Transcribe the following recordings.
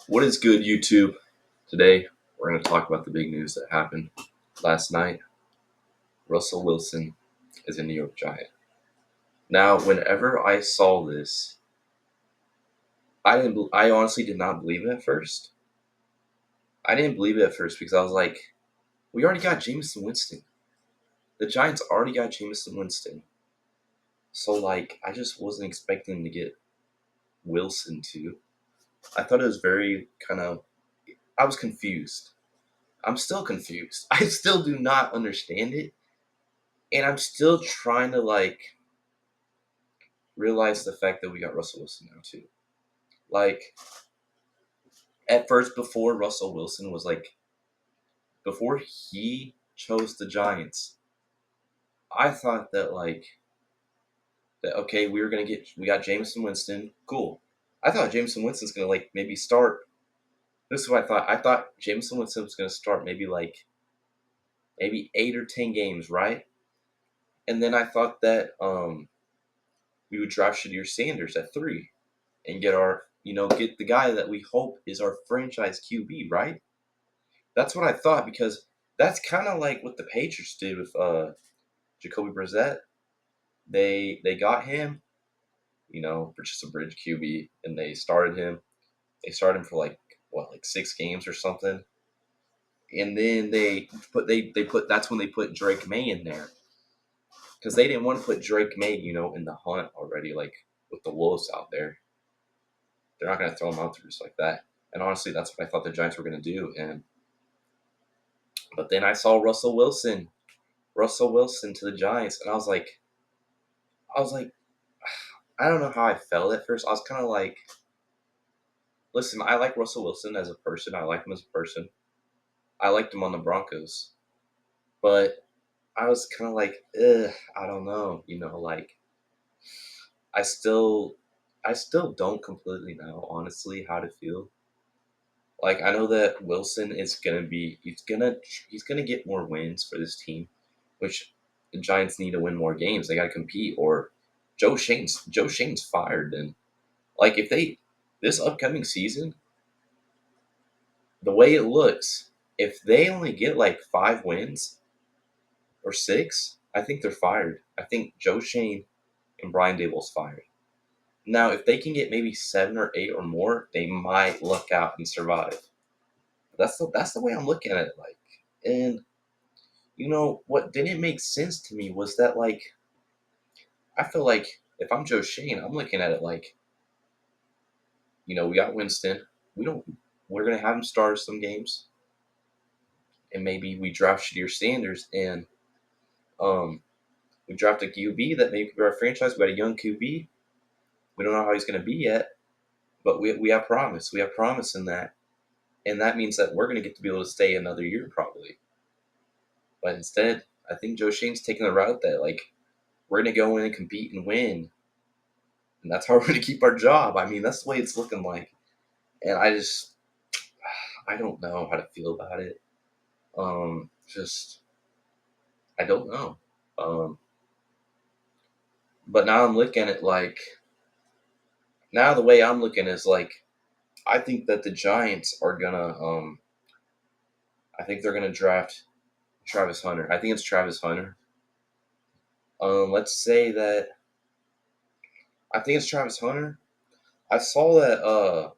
What is good, YouTube? Today, we're going to talk about the big news that happened last night. Russell Wilson is a New York Giant. Now, whenever I saw this, I honestly did not believe it at first. I didn't believe it at first because I was like, we already got Jameson Winston. The Giants already got Jameson Winston. So, I just wasn't expecting to get Wilson too. I thought it was very I was confused. I'm still confused. I still do not understand it. And I'm still trying to realize the fact that we got Russell Wilson now too. Like at first, before Russell Wilson was before he chose the Giants, I thought that that okay, we got Jameson Winston, cool. I thought Jameson Winston's gonna maybe start. This is what I thought. I thought Jameson Winston was gonna start maybe 8 or 10 games, right? And then I thought that we would draft Shadir Sanders at 3 and get the guy that we hope is our franchise QB, right? That's what I thought because that's kind of like what the Patriots did with Jacoby Brissett. They got him, for just a bridge QB, and they started him. They started him for 6 games or something, and then they put that's when they put Drake May in there because they didn't want to put Drake May, in the hunt already, with the Wolves out there. They're not going to throw him out there just like that. And honestly, that's what I thought the Giants were going to do. But then I saw Russell Wilson to the Giants, and I was like, I don't know how I felt at first. I was kind of like, listen, I like Russell Wilson as a person. I like him as a person. I liked him on the Broncos, but I was kind of like, I don't know, I still, I still don't completely know, honestly, how to feel. I know that Wilson is gonna be, he's gonna get more wins for this team, which the Giants need to win more games. They got to compete, or Joe Shane's fired. Then, if they this upcoming season, the way it looks, if they only get 5 wins or 6, I think they're fired. I think Joe Shane and Brian Dable's fired. Now, if they can get maybe 7 or 8 or more, they might luck out and survive. That's the way I'm looking at it. And what didn't make sense to me was that I feel like if I'm Joe Shane, I'm looking at it we got Winston. We don't. We're gonna have him start some games, and maybe we draft Shadir Sanders, and um, we draft a QB that maybe could be our franchise. We got a young QB. We don't know how he's gonna be yet, but we have promise. We have promise in that, and that means that we're gonna get to be able to stay another year probably. But instead, I think Joe Shane's taking the route that we're gonna go in and compete and win, and that's how we're gonna keep our job. I mean, that's the way it's looking like, and I don't know how to feel about it. Just I don't know. Um, but now I'm looking at now the way I'm looking is I think that the Giants are gonna I think they're gonna draft Travis Hunter. I think it's Travis Hunter. Let's say that I think it's Travis Hunter. I saw that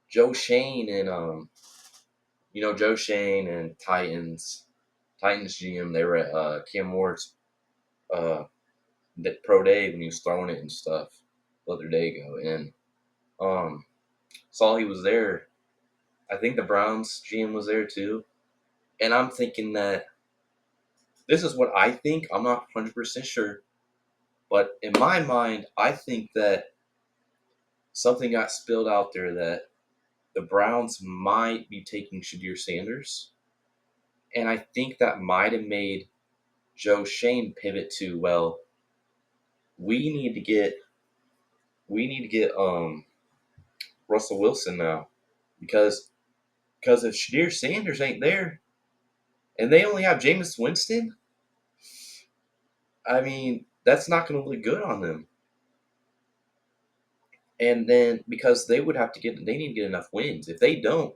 Joe Shane and Joe Shane and Titans GM, they were at Cam Ward's uh pro day when he was throwing it and stuff the other day ago, and um saw he was there. I think the Browns GM was there too. And I'm thinking that this is what I think. I'm not 100% sure. But in my mind, I think that something got spilled out there that the Browns might be taking Shadir Sanders. And I think that might have made Joe Shane pivot to, well, we need to get Russell Wilson now. Because if Shadir Sanders ain't there and they only have Jameis Winston, I mean, that's not going to look good on them. And then because they need to get enough wins. If they don't,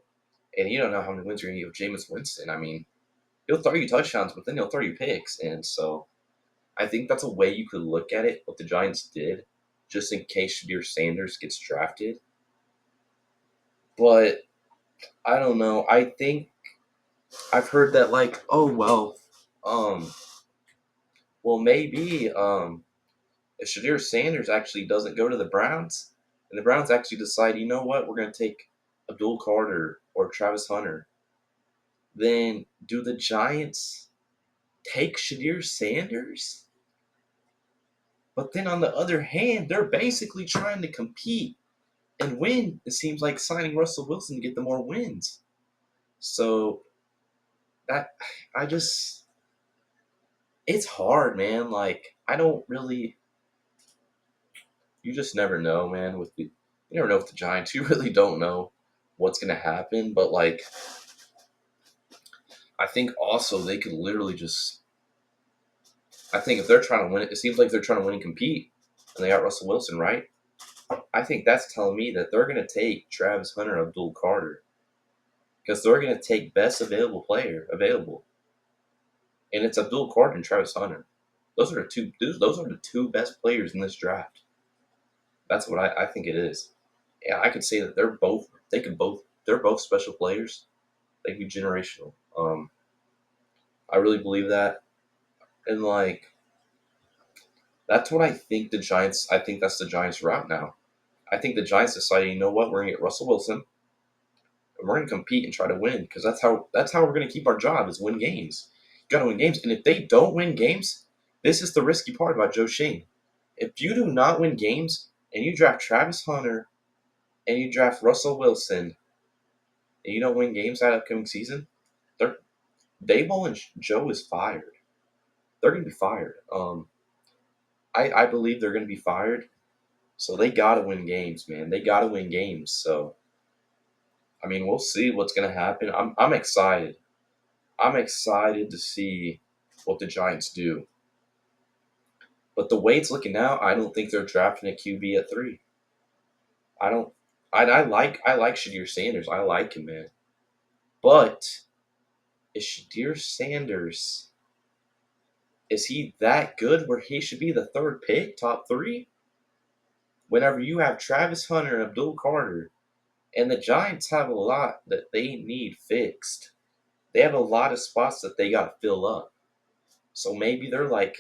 and you don't know how many wins you're gonna give Jameis Winston, I mean, he'll throw you touchdowns, but then he'll throw you picks. And so I think that's a way you could look at it, what the Giants did, just in case Shadir Sanders gets drafted. But I don't know. I think I've heard that like, oh um, well maybe if Shadir Sanders actually doesn't go to the Browns, and the Browns actually decide, you know what, we're gonna take Abdul Carter or Travis Hunter, then do the Giants take Shadir Sanders? But then on the other hand, they're basically trying to compete and win. It seems like signing Russell Wilson to get the more wins. So that I just it's hard, man. Like I don't really you just never know, man, you never know with the Giants. You really don't know what's gonna happen. But like I think also they could literally just I think if they're trying to win it seems like they're trying to win and compete and they got Russell Wilson, right? I think that's telling me that they're gonna take Travis Hunter and Abdul Carter because they're going to take best available player available, and it's Abdul Carter and Travis Hunter. Those are the two. Those are the two best players in this draft. That's what I think it is. Yeah, I could say that they're both. They could both. They're both special players. They could be generational. I really believe that, and like that's what I think the Giants. I think that's the Giants' route now. I think the Giants decided, you know what, we're gonna get Russell Wilson, and we're gonna compete and try to win because that's how we're gonna keep our job is win games. You gotta win games, and if they don't win games, this is the risky part about Joe Shane. If you do not win games and you draft Travis Hunter and you draft Russell Wilson and you don't win games that upcoming season, they're Dayball and Joe is fired. They're gonna be fired. I believe they're gonna be fired. So they gotta win games, man. They gotta win games. So I mean, we'll see what's gonna happen. I'm excited. I'm excited to see what the Giants do. But the way it's looking now, I don't think they're drafting a QB at 3. I don't. I like Shadir Sanders. I like him, man. But is Shadir Sanders is he that good where he should be the third pick, top 3? Whenever you have Travis Hunter and Abdul Carter, and the Giants have a lot that they need fixed. They have a lot of spots that they got to fill up. So maybe they're like,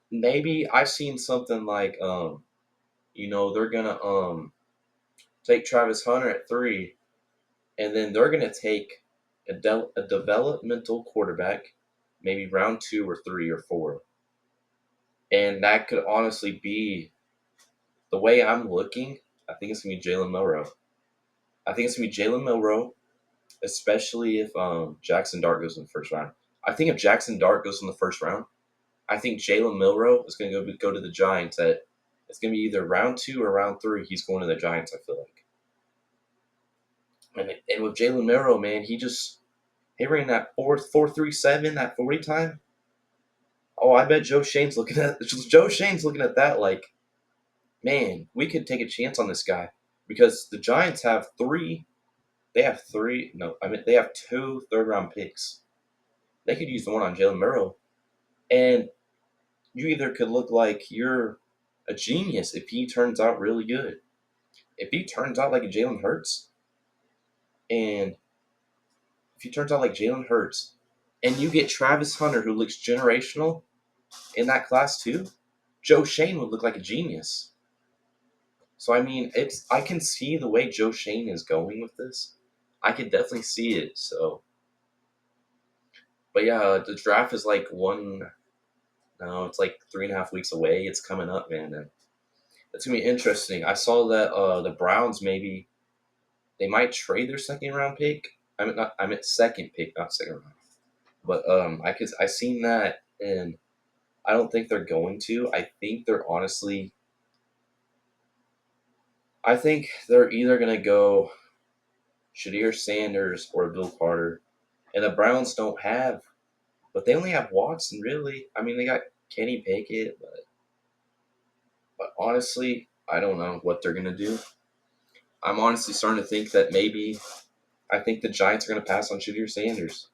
maybe I've seen something like, they're gonna take Travis Hunter at 3, and then they're gonna take a developmental quarterback, maybe round 2 or 3 or 4, and that could honestly be the way I'm looking. I think it's gonna be Jalen Milroe. I think it's gonna be Jalen Milroe, especially if Jackson Dart goes in the first round. I think if Jackson Dart goes in the first round, I think Jalen Milroe is going to go to the Giants at it's going to be either round 2 or round 3. He's going to the Giants. I feel like, and with Jalen Milroe, man, he ran that 4.37 that 40 time. Oh, I bet Joe Shane's looking at that like, man, we could take a chance on this guy because the Giants have 3. They have 3. No, I mean they have 2 third-round picks. They could use the one on Jalen Milroe, and you either could look like you're a genius if he turns out really good. If he turns out like a Jalen Hurts, and if he turns out like Jalen Hurts, and you get Travis Hunter who looks generational in that class too, Joe Shane would look like a genius. So I mean, I can see the way Joe Shane is going with this. I could definitely see it. So, but yeah, the draft is like no, it's like 3.5 weeks away. It's coming up, man, and it's gonna be interesting. I saw that the Browns they might trade their second round pick. I meant second pick, not second round. But I seen that, and I don't think they're going to. I think they're either gonna go Shadir Sanders or Bill Carter, and the Browns don't have, but they only have Watson really. I mean, they got Kenny Pickett, but honestly, I don't know what they're gonna do. I'm honestly starting to think that maybe I think the Giants are gonna pass on Shadir Sanders,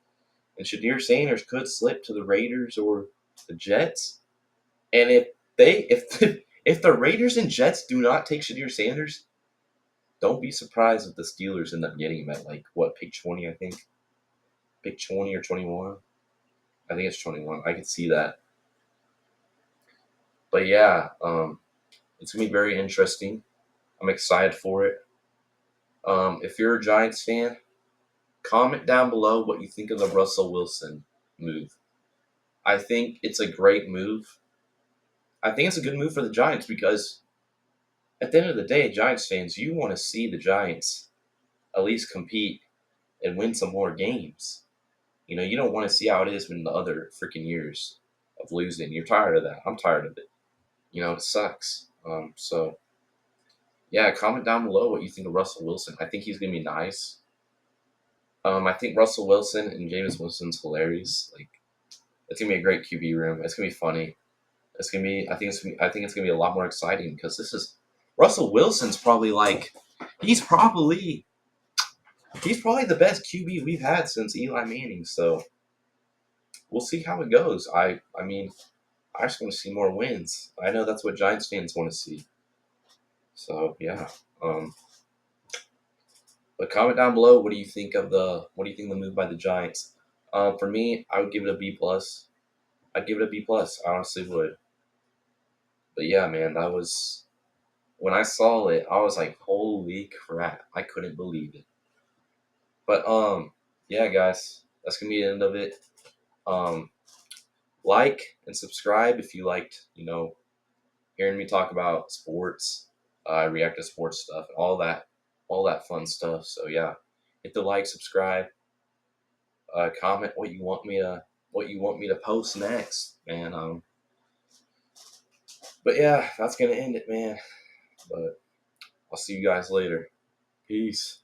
and Shadir Sanders could slip to the Raiders or the Jets. And if the Raiders and Jets do not take Shadir Sanders, don't be surprised if the Steelers end up getting him at like what pick 20, I think, pick 20 or 21. I think it's 21. I could see that. But yeah, it's gonna be very interesting. I'm excited for it. If you're a Giants fan, comment down below what you think of the Russell Wilson move. I think it's a great move. I think it's a good move for the Giants because at the end of the day, Giants fans, you want to see the Giants at least compete and win some more games. You know, you don't want to see how it is in the other freaking years of losing. You're tired of that. I'm tired of it. You know, it sucks. So yeah, comment down below what you think of Russell Wilson. I think he's gonna be nice. I think Russell Wilson and Jameis Winston's hilarious. Like, it's gonna be a great QB room. It's gonna be funny. It's gonna be. I think it's gonna be a lot more exciting because this is Russell Wilson's probably like he's probably he's probably the best QB we've had since Eli Manning. So we'll see how it goes. I mean, I just want to see more wins. I know that's what Giants fans want to see. So yeah. But comment down below. What do you think of the move by the Giants? For me, I would give it a B plus. I'd give it a B plus. I honestly would. But yeah, man, that was when I saw it. I was like, holy crap! I couldn't believe it. But yeah, guys, that's gonna be the end of it. Um, like and subscribe if you liked, hearing me talk about sports, react to sports stuff, all that fun stuff. So yeah, hit the like, subscribe, comment what you want me to post next, man. But yeah, that's gonna end it, man. But I'll see you guys later. Peace.